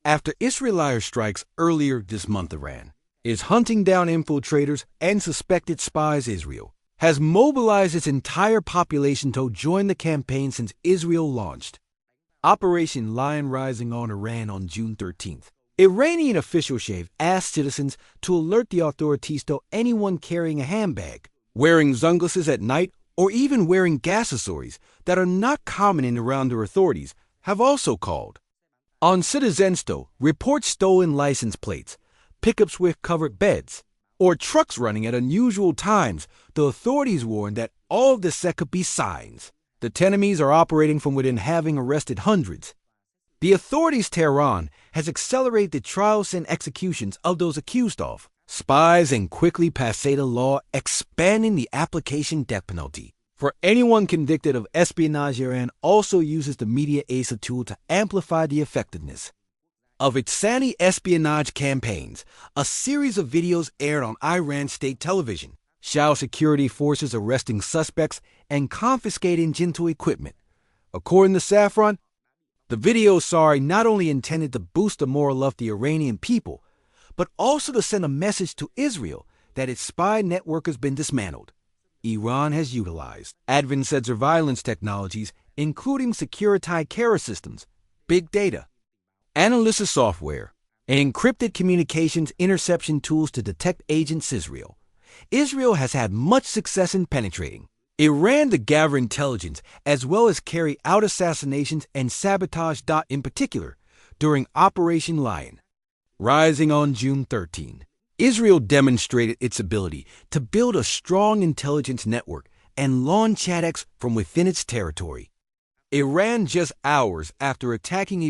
After Israeli strikes earlier this month, Iran is hunting down infiltrators and suspected spies. Israel has mobilized its entire population to join the campaign since Israel launched Operation Lion Rising on Iran on June 13th. Iranian officials have asked citizens to alert the authorities to anyone carrying a handbag, wearing sunglasses at night, or even wearing gas accessories that are not common in Iran. Their authorities have also called on citizens to report stolen license plates, pickups with covered beds, or trucks running at unusual times. The authorities warn that all of this could be signs the enemies are operating from within, having arrested hundreds. The authorities' Tehran has accelerated the trials and executions of those accused of spies and quickly passed a law expanding the application death penalty for anyone convicted of espionage. Iran also uses the media as a tool to amplify the effectiveness of its anti-espionage campaigns. A series of videos aired on Iran state television show security forces arresting suspects and confiscating digital equipment. According to Saffron, the video not only intended to boost the morale of the Iranian people, but also to send a message to Israel that its spy network has been dismantled. Iran has utilized advanced surveillance technologies, including security camera systems, big data, analysis software, and encrypted communications interception tools to detect agents. Israel has had much success in penetrating Iran to gather intelligence as well as carry out assassinations and sabotage. In particular, during Operation Lion Rising on June 13, Israel demonstrated its ability to build a strong intelligence network and launch attacks from within its territory. Iran, just hours after attacking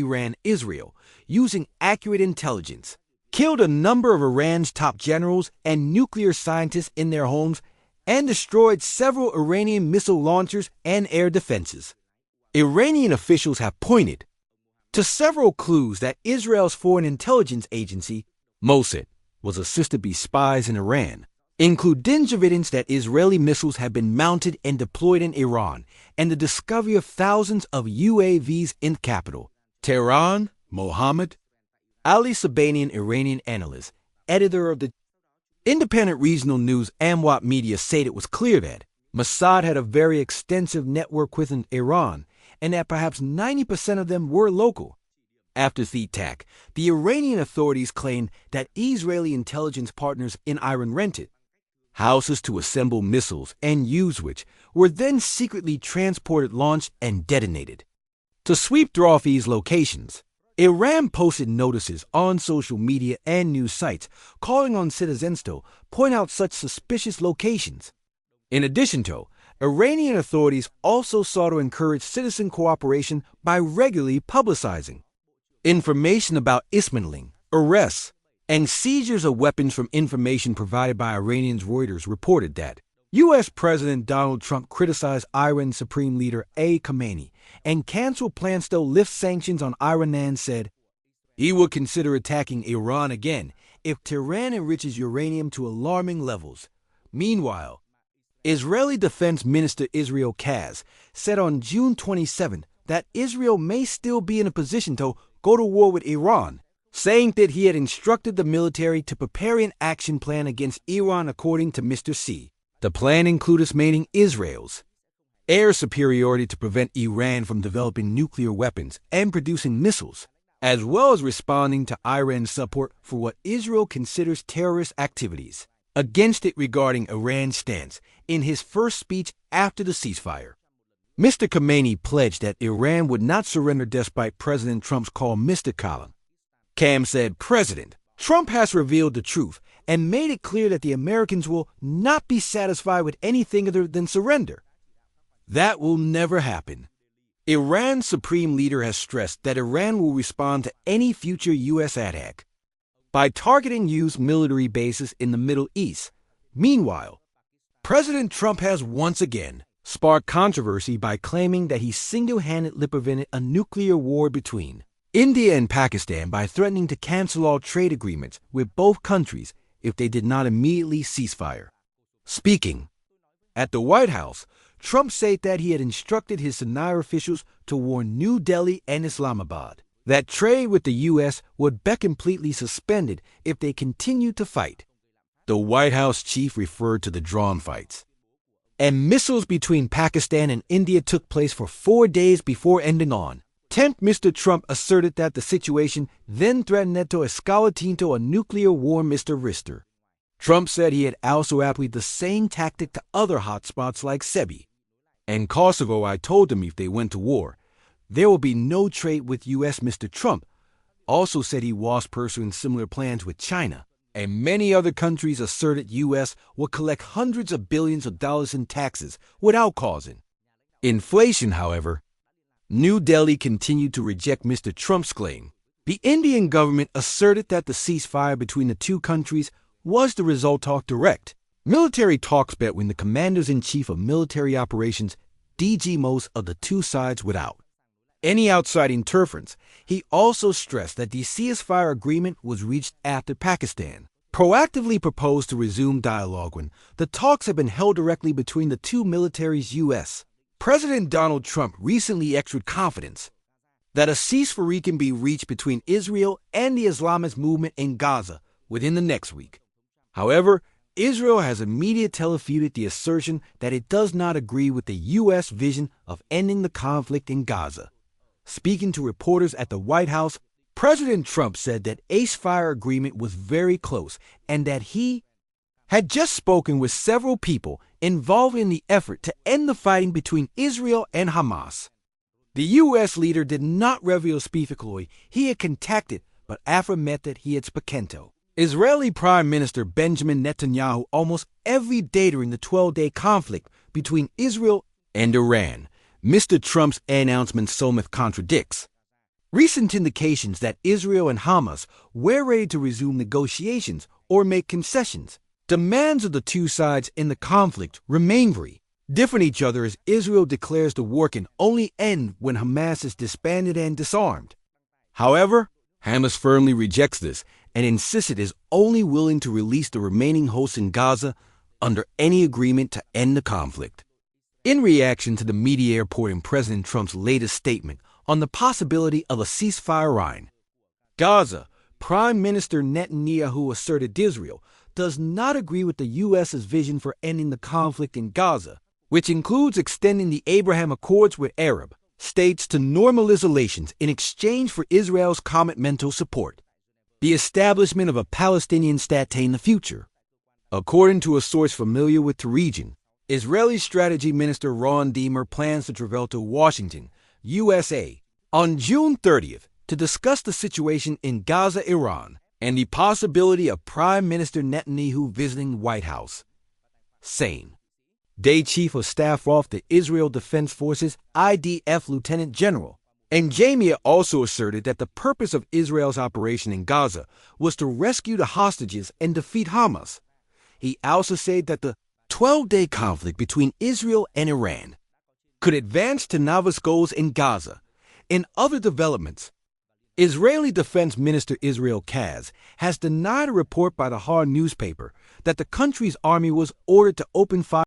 Israel using accurate intelligence, killed a number of Iran's top generals and nuclear scientists in their homes and destroyed several Iranian missile launchers and air defenses. Iranian officials have pointed to several clues that Israel's foreign intelligence agency, Mossad, was assisted by spies in Iran, including evidence that Israeli missiles have been mounted and deployed in Iran, and the discovery of thousands of UAVs in the capital, Tehran. Mohammed Ali Sabanian, Iranian analyst, editor of the independent regional news Amwat Media, said it was clear that Mossad had a very extensive network within Iran and that perhaps 90% of them were local. After the attack, the Iranian authorities claimed that Israeli intelligence partners in Iran rented houses to assemble missiles and use which were then secretly transported, launched, and detonated. To sweep through these locations, Iran posted notices on social media and news sites calling on citizens to point out such suspicious locations. In addition to, Iranian authorities also sought to encourage citizen cooperation by regularly publicizing information about dismantling, arrests, and seizures of weapons. From information provided by Iranians, Reuters reported that U.S. President Donald Trump criticized Iran's Supreme Leader Ali Khamenei and canceled plans to lift sanctions on Iran, and said he would consider attacking Iran again if Tehran enriches uranium to alarming levels. Meanwhile, Israeli Defense Minister Israel Katz said on June 27 that Israel may still be in a position to go to war with Iran, saying that he had instructed the military to prepare an action plan against Iran. According to Mr. C, the plan included maintaining Israel's air superiority to prevent Iran from developing nuclear weapons and producing missiles, as well as responding to Iran's support for what Israel considers terrorist activities against it. Regarding Iran's stance, in his first speech after the ceasefire, Mr. Khamenei pledged that Iran would not surrender despite President Trump's call. Mr. Cam said President Trump has revealed the truth and made it clear that the Americans will not be satisfied with anything other than surrender. That will never happen. Iran's supreme leader has stressed that Iran will respond to any future U.S. attack by targeting U.S. military bases in the Middle East. Meanwhile, President Trump has once again sparked controversy by claiming that he single-handedly prevented a nuclear war between India and Pakistan by threatening to cancel all trade agreements with both countries if they did not immediately cease fire. Speaking at the White House, Trump said that he had instructed his senior officials to warn New Delhi and Islamabad that trade with the U.S. would be completely suspended if they continued to fight. The White House chief referred to the drone fights. And missiles between Pakistan and India took place for 4 days before ending on 10th. Mr. Trump asserted that the situation then threatened to escalate into a nuclear war. Mr. Rister. Trump said he had also applied the same tactic to other hotspots like Serbia and Kosovo. I told them if they went to war, there will be no trade with U.S. Mr. Trump also said he was pursuing similar plans with China, and many other countries asserted U.S. would collect hundreds of billions of dollars in taxes without causing inflation. However, New Delhi continued to reject Mr. Trump's claim. The Indian government asserted that the ceasefire between the two countries was the result of direct military talks between the commanders-in-chief of military operations, DG most of the two sides without any outside interference. He also stressed that the ceasefire agreement was reached after Pakistan proactively proposed to resume dialogue when the talks had been held directly between the two militaries. U.S. President Donald Trump recently expressed confidence that a ceasefire can be reached between Israel and the Islamist movement in Gaza within the next week. However, Israel has immediately refuted the assertion that it does not agree with the U.S. vision of ending the conflict in Gaza. Speaking to reporters at the White House, President Trump said that a ceasefire agreement was very close and that he had just spoken with several people involved in the effort to end the fighting between Israel and Hamas. The U.S. leader did not reveal specifically he had contacted, but affirmed that he had spoken to Israeli Prime Minister Benjamin Netanyahu almost every day during the 12-day conflict between Israel and Iran. Mr. Trump's announcement somewhat contradicts recent indications that Israel and Hamas were ready to resume negotiations or make concessions. Demands of the two sides in the conflict remain very different each other as Israel declares the war can only end when Hamas is disbanded and disarmed. However, Hamas firmly rejects this and insists it is only willing to release the remaining hosts in Gaza under any agreement to end the conflict. In reaction to the media reporting President Trump's latest statement on the possibility of a ceasefire in Gaza, Prime Minister Netanyahu asserted Israel does not agree with the U.S.'s vision for ending the conflict in Gaza, which includes extending the Abraham Accords with Arab states to normalize relations in exchange for Israel's commitmental support, the establishment of a Palestinian state in the future. According to a source familiar with the region, Israeli Strategy Minister Ron Dermer plans to travel to Washington, USA, on June 30th to discuss the situation in Gaza, Iran, and the possibility of Prime Minister Netanyahu visiting White House. Same day, Chief of Staff of the Israel Defense Forces (IDF) Lieutenant General and Jamia also asserted that the purpose of Israel's operation in Gaza was to rescue the hostages and defeat Hamas. He also said that the 12-day conflict between Israel and Iran could advance to novel goals in Gaza. In other developments, Israeli Defense Minister Israel Katz has denied a report by the Haaretz newspaper that the country's army was ordered to open fire